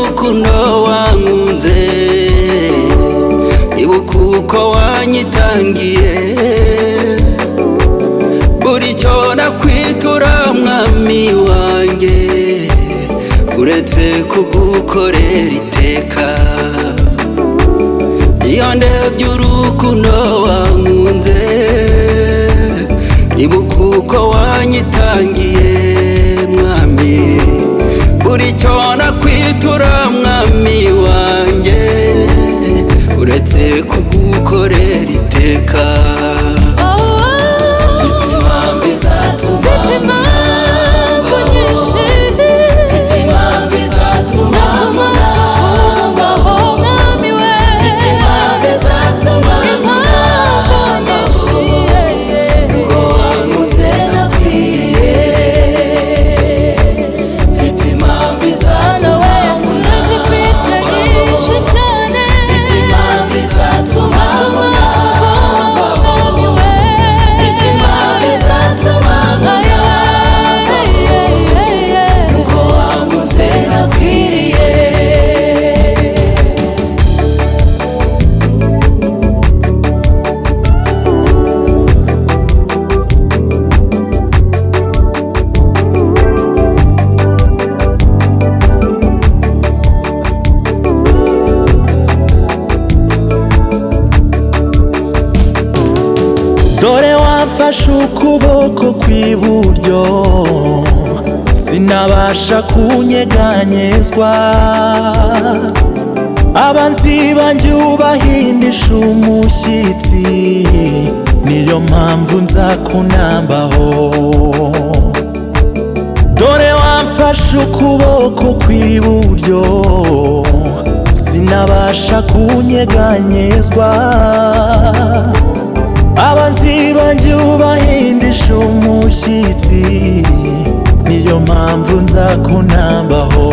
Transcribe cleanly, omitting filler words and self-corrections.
by'urukundo wankunze, ibuka uko wanyitangiye, buri cyo nakwitura mwami wanjye, uretse kugukorera iteka. Iyo ndebye urukundo wankunze, ibuka uko wanyitangiye mwami, buri cyo nakwitura mwami wanjye, uretse kugukorera iteka. Dore wamfashe ukuboko kw'iburyo, sinabasha kunyeganyezwa, abanzi banjye ubahindisha umushyitsi, niyo mpamvu nzakunambaho. Dore wamfashe ukuboko kw'iburyo, sinabasha kunyeganyezwa, abanzi banjye ubahindisha umushyitsi, niyo mpamvu nzakunambaho.